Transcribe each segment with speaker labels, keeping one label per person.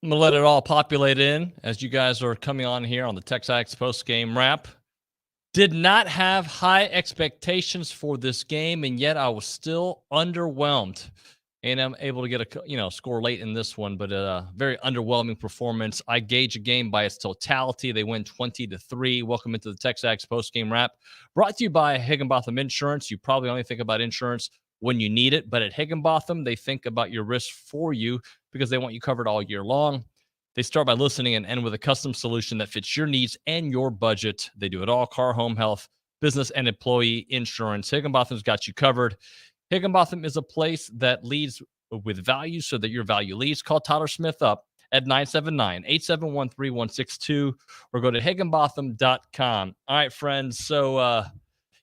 Speaker 1: I'm gonna let it all populate in as you guys are coming on here on the TexAgs post game wrap. Did not have high expectations for this game, and yet I was still underwhelmed. And I'm able to get a score late in this one, but a very underwhelming performance. I gauge a game by its totality. They win 20-3. Welcome into the TexAgs post game wrap, brought to you by Higginbotham Insurance. You probably only think about insurance when you need it, but at Higginbotham, they think about your risk for you because they want you covered all year long. They start by listening and end with a custom solution that fits your needs and your budget. They do it all: car, home, health, business, and employee insurance. Higginbotham's got you covered. Higginbotham is a place that leads with value so that your value leads. Call Tyler Smith up at 979-871-3162 or go to higginbotham.com. All right, friends. So,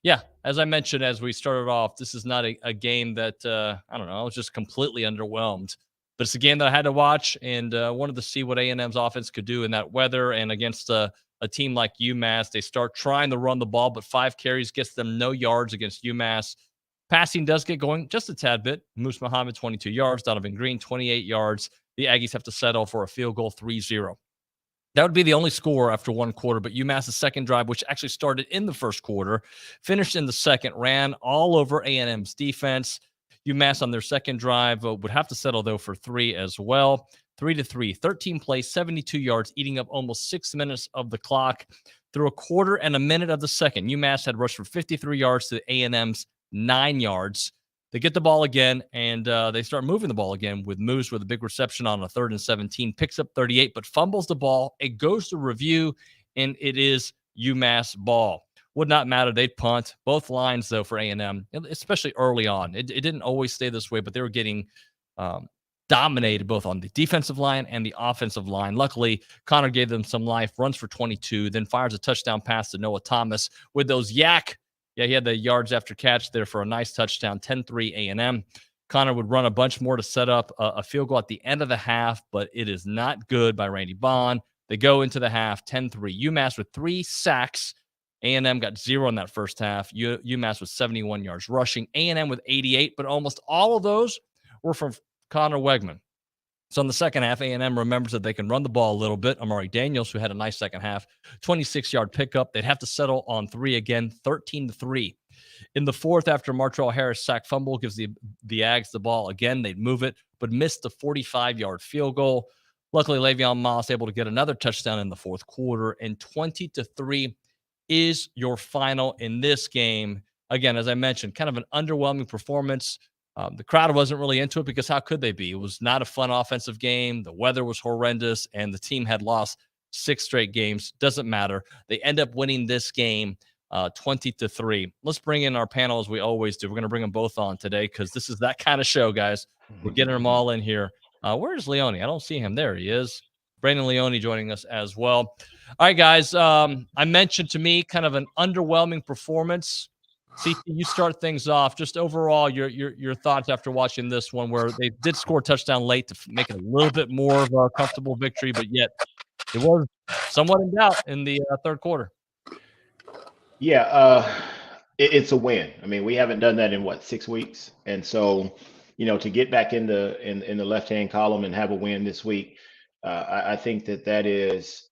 Speaker 1: yeah, as I mentioned, as we started off, this is not a game that, I don't know, I was just completely underwhelmed. But it's a game that I had to watch and wanted to see what A&M's offense could do in that weather and against a team like UMass. They start trying to run the ball, but 5 carries gets them no yards against UMass. Passing does get going just a tad bit. Moose Muhammad, 22 yards. Donovan Green, 28 yards. The Aggies have to settle for a field goal, 3-0. That would be the only score after one quarter, but UMass's second drive, which actually started in the first quarter, finished in the second, ran all over A&M's defense. UMass on their second drive would have to settle, though, for 3 as well. 3-3, 13 plays, 72 yards, eating up almost 6 minutes of the clock. Through a quarter and a minute of the second, UMass had rushed for 53 yards to A&M's 9 yards. They get the ball again, and they start moving the ball again with Moose with a big reception on a 3rd and 17, picks up 38, but fumbles the ball. It goes to review, and it is UMass ball. Would not matter. They'd punt. Both lines, though, for A&M, especially early on. It didn't always stay this way, but they were getting dominated both on the defensive line and the offensive line. Luckily, Connor gave them some life, runs for 22, then fires a touchdown pass to Noah Thomas with those yak. Yeah, he had the yards after catch there for a nice touchdown, 10-3 A&M. Connor would run a bunch more to set up a field goal at the end of the half, but it is not good by Randy Bond. They go into the half, 10-3. UMass with 3 sacks. A&M got 0 in that first half. UMass with 71 yards rushing. A&M with 88, but almost all of those were from Connor Wegman. So in the second half, A&M remembers that they can run the ball a little bit. Amari Daniels, who had a nice second half, 26-yard pickup. They'd have to settle on 3 again, 13-3. In the fourth, after Martrell Harris sack fumble, gives the Ags the ball again. They'd move it, but missed the 45-yard field goal. Luckily, Le'Veon Moss able to get another touchdown in the fourth quarter, and 20-3 is your final in this game. Again, as I mentioned, kind of an underwhelming performance. The crowd wasn't really into it because how could they be? It was not a fun offensive game. The weather was horrendous, and the team had lost 6 straight games. Doesn't matter. They end up winning this game 20-3. Let's bring in our panel as we always do. We're going to bring them both on today because this is that kind of show, guys. We're getting them all in here. Where's Leone? I don't see him. There he is. Brandon Leone joining us as well. All right, guys. I mentioned to me kind of an underwhelming performance. CT, you start things off. Just overall, your thoughts after watching this one, where they did score a touchdown late to make it a little bit more of a comfortable victory, but yet it was somewhat in doubt in the third quarter.
Speaker 2: Yeah, it's a win. I mean, we haven't done that in what, 6 weeks, and so to get back in the left hand column and have a win this week, I think that is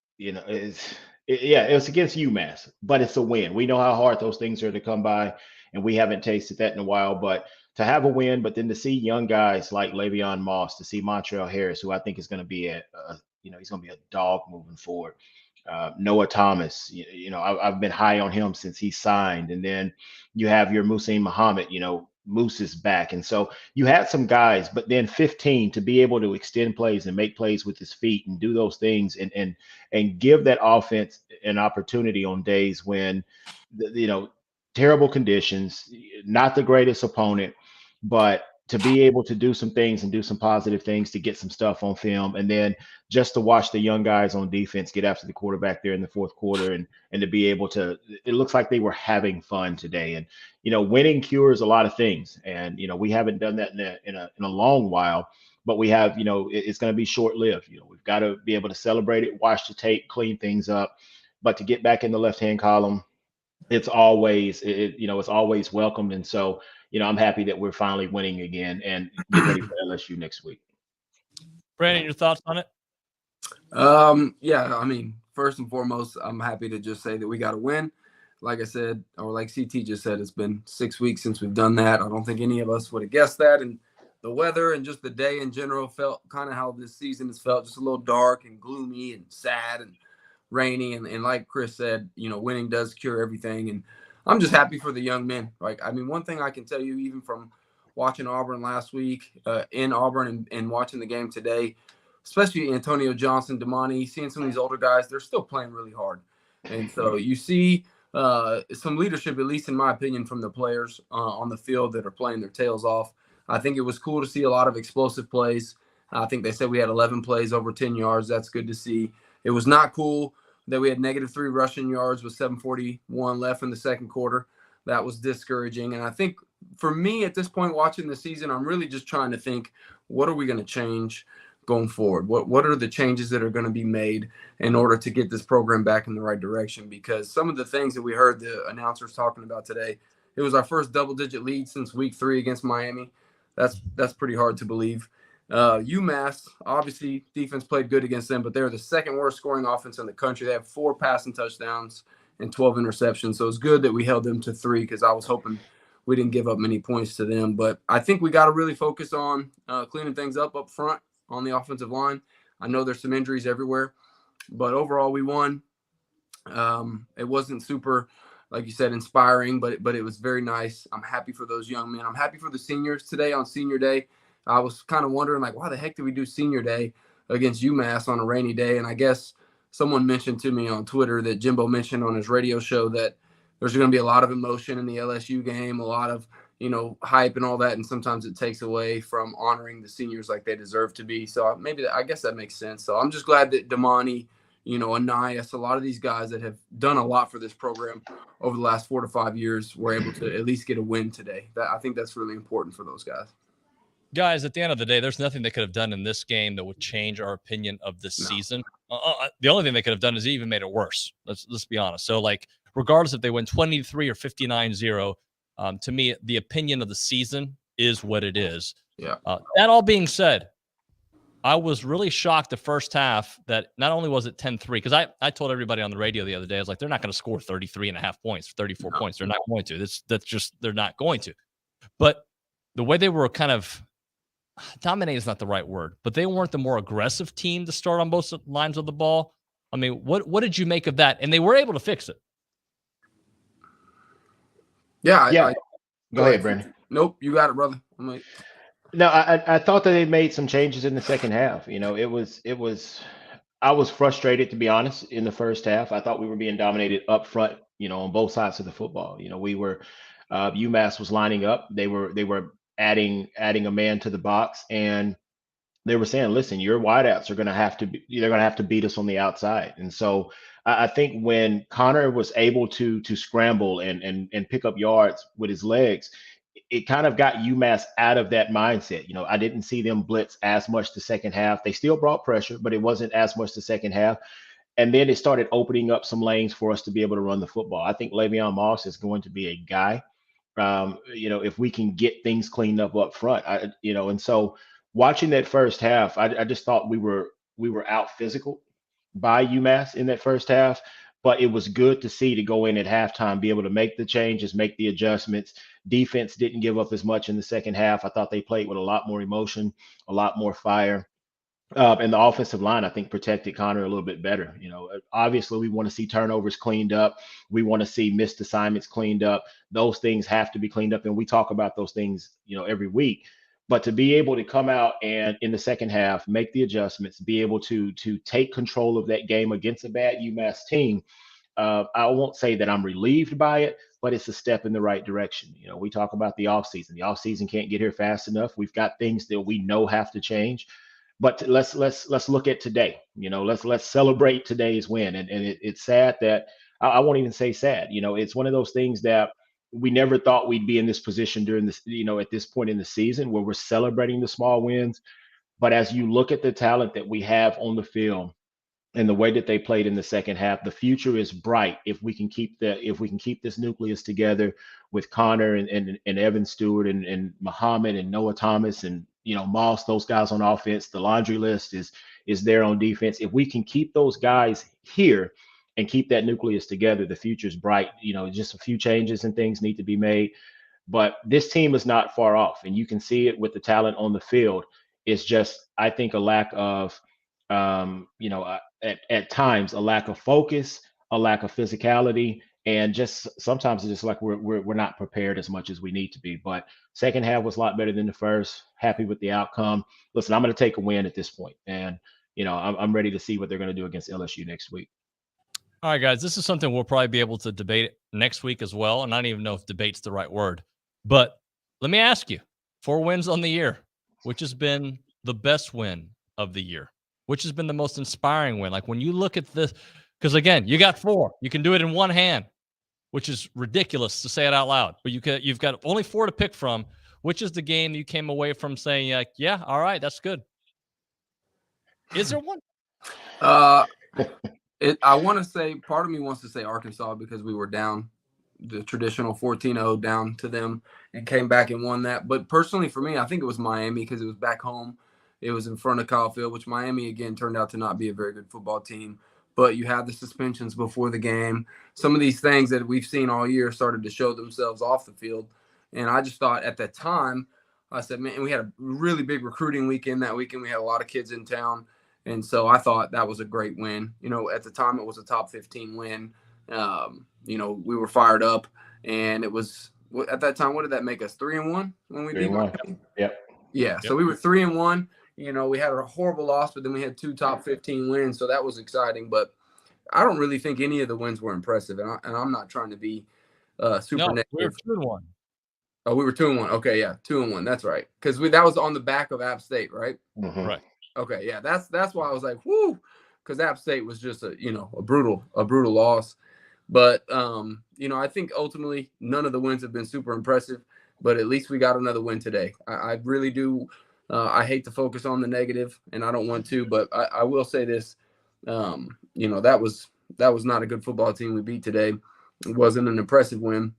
Speaker 2: yeah, it was against UMass, but it's a win. We know how hard those things are to come by, and we haven't tasted that in a while. But to have a win, but then to see young guys like Le'Veon Moss, to see Montrell Harris, who I think is going to be he's going to be a dog moving forward. Noah Thomas, I've been high on him since he signed, and then you have your Muhsin Muhammad, Moose is back, and so you had some guys, but then 15 to be able to extend plays and make plays with his feet and do those things and give that offense an opportunity on days when terrible conditions, not the greatest opponent, but to be able to do some things and do some positive things to get some stuff on film, and then just to watch the young guys on defense get after the quarterback there in the fourth quarter, and to be able to, it looks like they were having fun today. And winning cures a lot of things, and we haven't done that in a long while, but we have, it's going to be short lived. We've got to be able to celebrate it, watch the tape, clean things up, but to get back in the left hand column, it's always it's always welcomed. And so I'm happy that we're finally winning again and get ready for LSU next week.
Speaker 1: Brandon, your thoughts on it?
Speaker 3: Yeah, I mean, first and foremost, I'm happy to just say that we got a win. Like I said, or like CT just said, it's been 6 weeks since we've done that. I don't think any of us would have guessed that. And the weather and just the day in general felt kind of how this season has felt, just a little dark and gloomy and sad and rainy. And like Chris said, winning does cure everything. And I'm just happy for the young men. Like, I mean, one thing I can tell you, even from watching Auburn last week, in Auburn and watching the game today, especially Antonio Johnson, Damani, seeing some of these older guys, they're still playing really hard. And so you see some leadership, at least in my opinion, from the players on the field that are playing their tails off. I think it was cool to see a lot of explosive plays. I think they said we had 11 plays over 10 yards. That's good to see. It was not cool that we had -3 rushing yards with 7:41 left in the second quarter. That was discouraging. And I think for me at this point watching the season, I'm really just trying to think, what are we going to change going forward? What are the changes that are going to be made in order to get this program back in the right direction? Because some of the things that we heard the announcers talking about today, it was our first double-digit lead since week 3 against Miami. That's pretty hard to believe. UMass, obviously, defense played good against them, but they're the second worst scoring offense in the country. They have 4 passing touchdowns and 12 interceptions. So it's good that we held them to 3 because I was hoping we didn't give up many points to them. But I think we got to really focus on cleaning things up front on the offensive line. I know there's some injuries everywhere, but overall we won. It wasn't super, like you said, inspiring, but it was very nice. I'm happy for those young men. I'm happy for the seniors today on senior day. I was kind of wondering, like, why the heck did we do senior day against UMass on a rainy day? And I guess someone mentioned to me on Twitter that Jimbo mentioned on his radio show that there's going to be a lot of emotion in the LSU game, a lot of, hype and all that. And sometimes it takes away from honoring the seniors like they deserve to be. So I guess that makes sense. So I'm just glad that Damani, Anais, a lot of these guys that have done a lot for this program over the last 4 to 5 years were able to at least get a win today. I think that's really important for those guys.
Speaker 1: Guys, at the end of the day, there's nothing they could have done in this game that would change our opinion of this season. The only thing they could have done is even made it worse. Let's be honest. So, like, regardless if they win 23 or 59-0, to me, the opinion of the season is what it is.
Speaker 3: Yeah.
Speaker 1: That all being said, I was really shocked the first half that not only was it 10-3, because I told everybody on the radio the other day, I was like, they're not going to score 33.5 points, 34 points. They're not going to. That's just, they're not going to. But the way they were kind of, dominate is not the right word, but they weren't the more aggressive team to start on both lines of the ball. I mean, what did you make of that? And they were able to fix it.
Speaker 3: Yeah.
Speaker 2: Go ahead, Brandon.
Speaker 3: Nope, you got it, brother.
Speaker 2: No, I thought that they made some changes in the second half. I was frustrated, to be honest, in the first half. I thought we were being dominated up front, on both sides of the football. We were, UMass was lining up. They were adding a man to the box, and they were saying, listen, your wideouts are going to have to they're going to have to beat us on the outside. And so I think when Connor was able to scramble and pick up yards with his legs, it kind of got UMass out of that mindset. I didn't see them blitz as much the second half. They still brought pressure, but it wasn't as much the second half. And then it started opening up some lanes for us to be able to run the football. I think Le'Veon Moss is going to be a guy. If we can get things cleaned up front, and so watching that first half, I just thought we were out physical by UMass in that first half, but it was good to see to go in at halftime, be able to make the changes, make the adjustments. Defense didn't give up as much in the second half. I thought they played with a lot more emotion, a lot more fire. And the offensive line, I think, protected Connor a little bit better. Obviously, we want to see turnovers cleaned up. We want to see missed assignments cleaned up. Those things have to be cleaned up, and we talk about those things, every week. But to be able to come out and in the second half make the adjustments, be able to take control of that game against a bad UMass team, I won't say that I'm relieved by it, but it's a step in the right direction. We talk about the offseason. The offseason can't get here fast enough. We've got things that we know have to change. But let's look at today. Let's celebrate today's win. And it's sad that I won't even say sad. It's one of those things that we never thought we'd be in this position during this, at this point in the season where we're celebrating the small wins. But as you look at the talent that we have on the field and the way that they played in the second half, the future is bright if we can keep this nucleus together with Connor and Evan Stewart and Muhammad and Noah Thomas and Moss, those guys on offense. The laundry list is is there on defense. If we can keep those guys here and keep that nucleus together, the future's bright. Just a few changes and things need to be made. But this team is not far off, and you can see it with the talent on the field. It's just, I think, a lack of, at times, a lack of focus, a lack of physicality, and just sometimes it's just like we're not prepared as much as we need to be. But second half was a lot better than the first. Happy with the outcome. Listen, I'm going to take a win at this point, and I'm ready to see what they're going to do against LSU next week.
Speaker 1: All right, guys, this is something we'll probably be able to debate next week as well. And I don't even know if debate's the right word. But let me ask you, 4 wins on the year, which has been the best win of the year? Which has been the most inspiring win? Like when you look at this, because again, you got 4. You can do it in one hand, which is ridiculous to say it out loud. But you've got only 4 to pick from. Which is the game you came away from saying, like, yeah, all right, that's good? Is there one?
Speaker 3: I want to say, part of me wants to say Arkansas because we were down the traditional 14-0 down to them and came back and won that. But personally for me, I think it was Miami because it was back home. It was in front of Kyle Field, which Miami, again, turned out to not be a very good football team. But you had the suspensions before the game. Some of these things that we've seen all year started to show themselves off the field. And I just thought at that time, I said, man, we had a really big recruiting weekend that weekend. We had a lot of kids in town. And so I thought that was a great win. At the time it was a top 15 win. We were fired up, and it was at that time. What did that make us? 3-1 when we beat Miami?
Speaker 2: Yep.
Speaker 3: Yeah. So we were 3-1. We had a horrible loss, but then we had 2 top 15 wins. So that was exciting. But I don't really think any of the wins were impressive. And I'm not trying to be super negative.
Speaker 1: We were 2-1.
Speaker 3: Oh, we were 2-1. Okay, yeah, 2-1. That's right. Because that was on the back of App State, right?
Speaker 2: Mm-hmm.
Speaker 1: Right.
Speaker 3: Okay, yeah, that's why I was like, whoo, because App State was just a brutal loss. But I think ultimately none of the wins have been super impressive, but at least we got another win today. I really do. I hate to focus on the negative, and I don't want to, but I will say this. That was not a good football team we beat today. It wasn't an impressive win,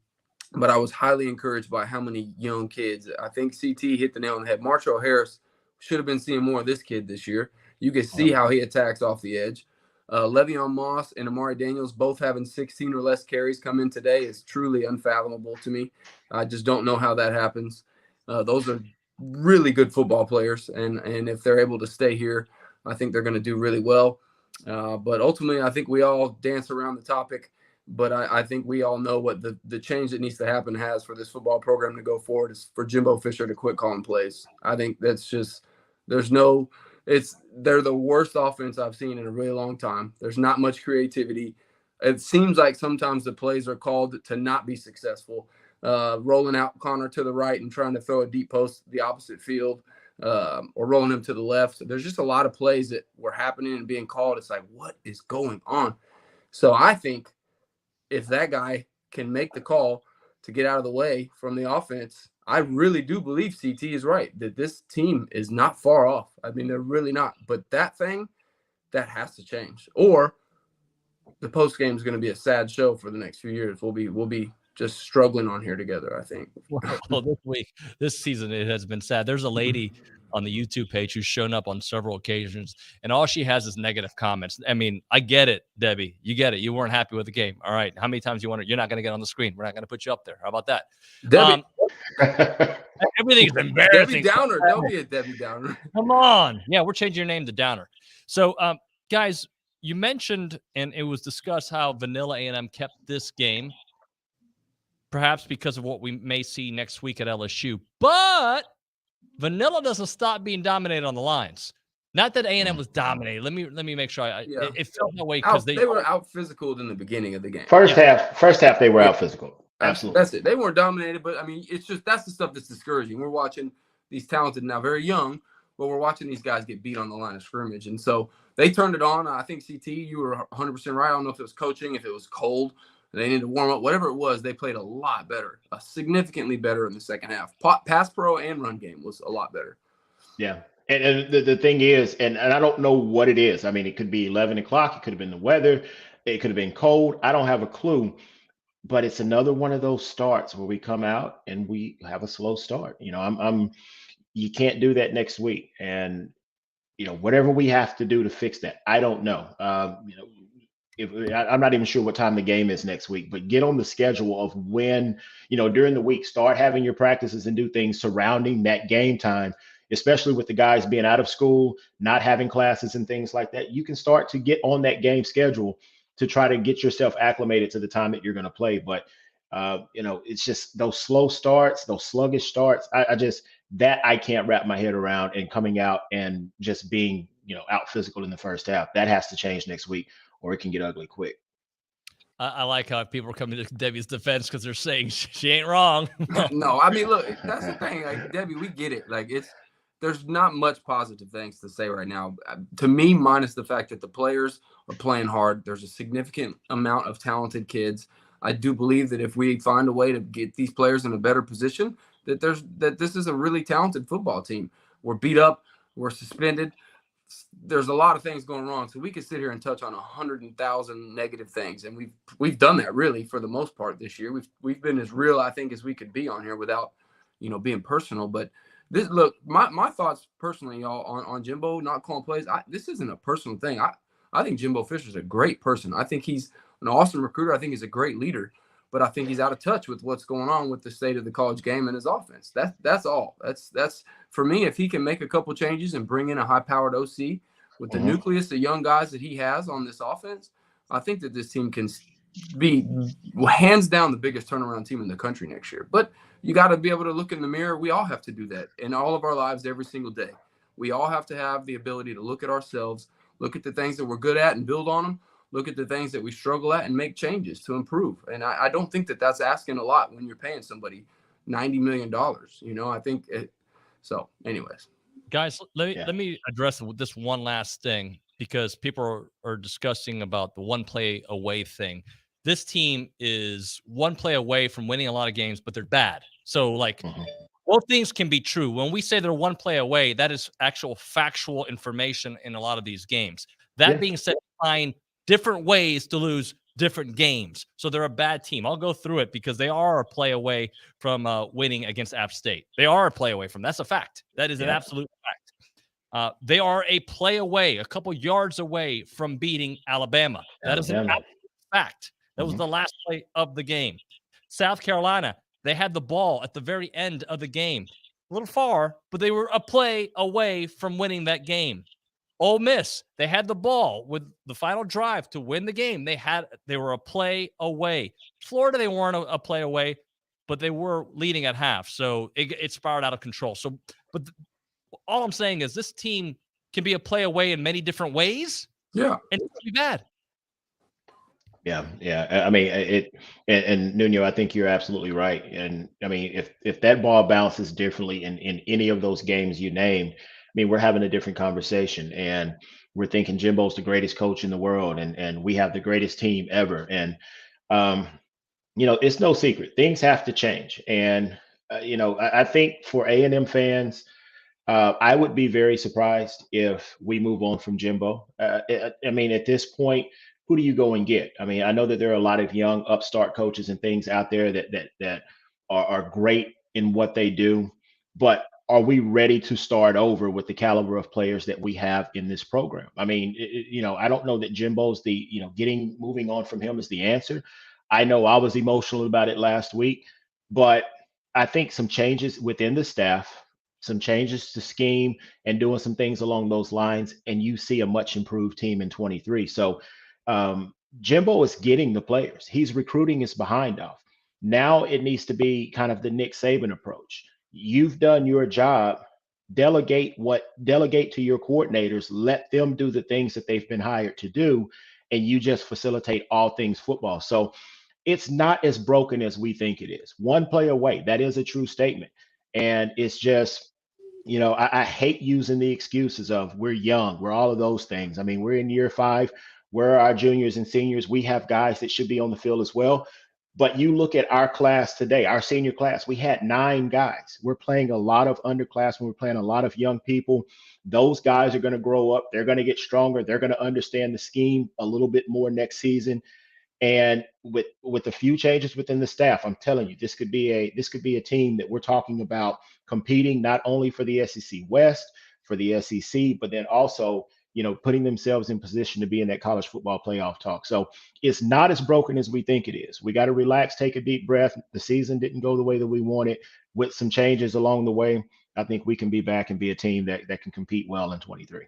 Speaker 3: but I was highly encouraged by how many young kids. I think CT hit the nail on the head. Marshall Harris should have been seeing more of this kid this year. You can see how he attacks off the edge. Le'Veon Moss and Amari Daniels both having 16 or less carries come in today is truly unfathomable to me. I just don't know how that happens. Those are really good football players, and if they're able to stay here, I think they're going to do really well. But ultimately, I think we all dance around the topic, but I think we all know what the change that needs to happen has for this football program to go forward is for Jimbo Fisher to quit calling plays. I think that's just they're the worst offense I've seen in a really long time. There's not much creativity. It seems like sometimes the plays are called to not be successful. Rolling out Connor to the right and trying to throw a deep post the opposite field, or rolling him to the left. There's just a lot of plays that were happening and being called. It's like, what is going on? So I think if that guy can make the call to get out of the way from the offense, I really do believe CT is right that this team is not far off. I mean, they're really not. But that has to change. Or the post game is going to be a sad show for the next few years. We'll be just struggling on here together, I think.
Speaker 1: Well, this season, it has been sad. There's a lady on the YouTube page who's shown up on several occasions, and all she has is negative comments. I mean, I get it, Debbie. You get it. You weren't happy with the game. All right. How many times you want to? You're not going to get on the screen. We're not going to put you up there. How about that?
Speaker 3: Debbie.
Speaker 1: Everything's embarrassing.
Speaker 3: Debbie Downer. Don't be a Debbie Downer.
Speaker 1: Come on. Yeah, we're changing your name to Downer. So, guys, you mentioned, and it was discussed how Vanilla A&M kept this game, perhaps because of what we may see next week at LSU. But Vanilla doesn't stop being dominated on the lines. Not that A&M was dominated. Let me make sure. It felt that way because
Speaker 3: they were out physical in the beginning of the game.
Speaker 2: First half they were out physical. Absolutely.
Speaker 3: That's it. They weren't dominated, but I mean, it's just that's the stuff that's discouraging. We're watching these talented, now very young, but we're watching these guys get beat on the line of scrimmage. And so they turned it on. I think CT, you were 100% right. I don't know if it was coaching, if it was cold, they needed to warm up, whatever it was. They played a lot better, significantly better in the second half. Pass pro and run game was a lot better.
Speaker 2: Yeah. And the thing is, and I don't know what it is. I mean, it could be 11 o'clock. It could have been the weather. It could have been cold. I don't have a clue. But it's another one of those starts where we come out and we have a slow start. You can't do that next week. And whatever we have to do to fix that. I don't know. I'm not even sure what time the game is next week, but get on the schedule of when, during the week, start having your practices and do things surrounding that game time, especially with the guys being out of school, not having classes and things like that. You can start to get on that game schedule to try to get yourself acclimated to the time that you're going to play. But, it's just those slow starts, those sluggish starts. I can't wrap my head around, and coming out and just being, out physical in the first half. That has to change next week, or it can get ugly quick.
Speaker 1: I like how people are coming to Debbie's defense because they're saying she ain't wrong.
Speaker 3: No, I mean, look, that's the thing. Like, Debbie, we get it. Like, there's not much positive things to say right now. To me, minus the fact that the players are playing hard. There's a significant amount of talented kids. I do believe that if we find a way to get these players in a better position, that this is a really talented football team. We're beat up. We're suspended. There's a lot of things going wrong. So we could sit here and touch on 100,000 negative things. And we've done that really for the most part this year. We've been as real, I think, as we could be on here without, being personal. But my thoughts personally, y'all, on Jimbo not calling plays. This isn't a personal thing. I think Jimbo Fisher's a great person. I think he's an awesome recruiter. I think he's a great leader, but I think he's out of touch with what's going on with the state of the college game and his offense. That's all. That's for me. If he can make a couple changes and bring in a high-powered OC with the nucleus of young guys that he has on this offense, I think that this team can be hands down the biggest turnaround team in the country next year. But you got to be able to look in the mirror. We all have to do that in all of our lives every single day. We all have to have the ability to look at ourselves, look at the things that we're good at and build on them, look at the things that we struggle at and make changes to improve. And I don't think that that's asking a lot when you're paying somebody $90 million. I think it. So anyways.
Speaker 1: Guys, let me address this one last thing, because people are discussing about the one play away thing. This team is one play away from winning a lot of games, but they're bad. So both things can be true. When we say they're one play away, that is actual factual information in a lot of these games. That being said, find different ways to lose different games. So they're a bad team. I'll go through it because they are a play away from winning against App State. They are a play away from. That's a fact. That is an absolute fact. They are a play away, a couple yards away from beating Alabama. That is an absolute fact. That was the last play of the game. South Carolina, they had the ball at the very end of the game. A little far, but they were a play away from winning that game. Ole Miss, they had the ball with the final drive to win the game. They were a play away. Florida, they weren't a play away, but they were leading at half. So it spiraled out of control. So, but all I'm saying is this team can be a play away in many different ways.
Speaker 3: Yeah.
Speaker 1: And it's be bad.
Speaker 2: Yeah. I mean, and Nuño, I think you're absolutely right. And I mean, if that ball bounces differently in any of those games you named, I mean, we're having a different conversation, and we're thinking Jimbo's the greatest coach in the world, and we have the greatest team ever. And it's no secret, things have to change. And I think for A&M fans, I would be very surprised if we move on from Jimbo. I mean, at this point, who do you go and get? I mean, I know that there are a lot of young upstart coaches and things out there that are great in what they do, but are we ready to start over with the caliber of players that we have in this program? I mean, I don't know that Jimbo's moving on from him is the answer. I know I was emotional about it last week, but I think some changes within the staff, some changes to scheme, and doing some things along those lines, and you see a much improved team in 23. So Jimbo is getting the players. He's recruiting his behind off. Now it needs to be kind of the Nick Saban approach. You've done your job. Delegate to your coordinators. Let them do the things that they've been hired to do, and you just facilitate all things football. So it's not as broken as we think it is. One play away. That is a true statement. And it's just, I hate using the excuses of we're young, we're all of those things. I mean, we're in year 5. We're our juniors and seniors. We have guys that should be on the field as well. But you look at our class today, our senior class, we had 9 guys. We're playing a lot of underclassmen. We're playing a lot of young people. Those guys are going to grow up. They're going to get stronger. They're going to understand the scheme a little bit more next season. And with a few changes within the staff, I'm telling you, this could be a team that we're talking about competing not only for the SEC West, for the SEC, but then also, putting themselves in position to be in that college football playoff talk. So it's not as broken as we think it is. We got to relax, take a deep breath. The season didn't go the way that we wanted. With some changes along the way, I think we can be back and be a team that can compete well in 23.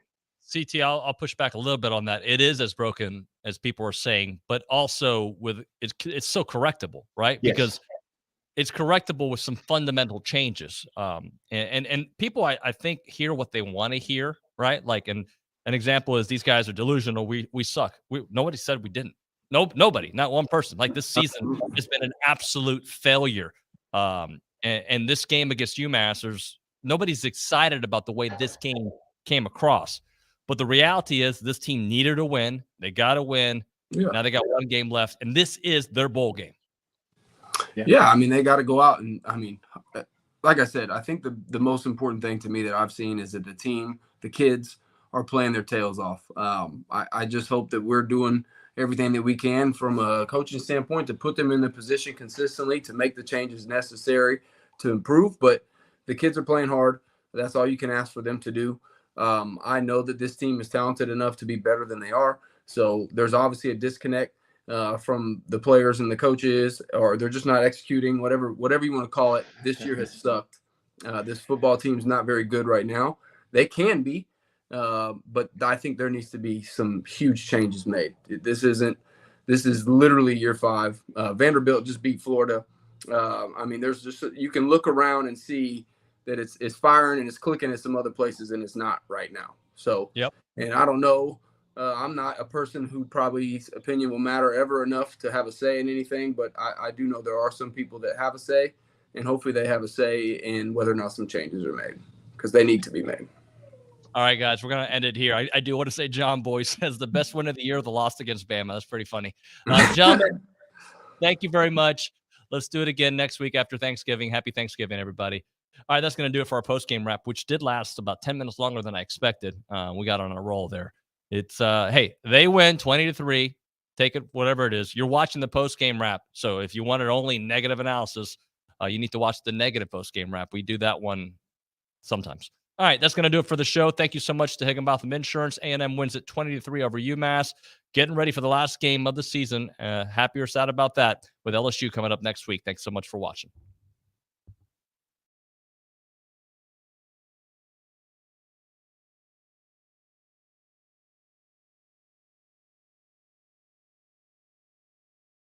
Speaker 1: CT, I'll push back a little bit on that. It is as broken as people are saying, but also it's so correctable, right?
Speaker 2: Yes.
Speaker 1: Because it's correctable with some fundamental changes. And people, I think, hear what they want to hear, right? Like, an example is these guys are delusional. We suck. Nobody said we didn't. Nobody, not one person. Like, this season has been an absolute failure. And this game against UMass, nobody's excited about the way this game came across. But the reality is this team needed a win. They got to win.
Speaker 3: Yeah.
Speaker 1: Now they got one game left, and this is their bowl game.
Speaker 3: Yeah, I mean, they got to go out and, like I said, I think the most important thing to me that I've seen is that the kids are playing their tails off. I just hope that we're doing everything that we can from a coaching standpoint to put them in the position consistently to make the changes necessary to improve. But the kids are playing hard. That's all you can ask for them to do. I know that this team is talented enough to be better than they are. So there's obviously a disconnect from the players and the coaches, or they're just not executing, whatever you want to call it. This year has sucked. This football team's not very good right now. They can be, but I think there needs to be some huge changes made. This is literally year 5. Vanderbilt just beat Florida. There's just, you can look around and see that it's firing and it's clicking at some other places, and it's not right now. So,
Speaker 1: yep.
Speaker 3: And I don't know. I'm not a person who probably's opinion will matter ever enough to have a say in anything, but I do know there are some people that have a say, and hopefully they have a say in whether or not some changes are made, because they need to be made.
Speaker 1: All right, guys, we're going to end it here. I do want to say John Boy says the best win of the year, the loss against Bama. That's pretty funny. Gentlemen, thank you very much. Let's do it again next week after Thanksgiving. Happy Thanksgiving, everybody. All right, that's going to do it for our post-game wrap, which did last about 10 minutes longer than I expected. We got on a roll there. It's, hey, they win 20-3. Take it, whatever it is. You're watching the post-game wrap. So if you wanted only negative analysis, you need to watch the negative post-game wrap. We do that one sometimes. All right, that's going to do it for the show. Thank you so much to Higginbotham Insurance. A&M wins it 20-3 over UMass. Getting ready for the last game of the season. Happy or sad about that, with LSU coming up next week. Thanks so much for watching.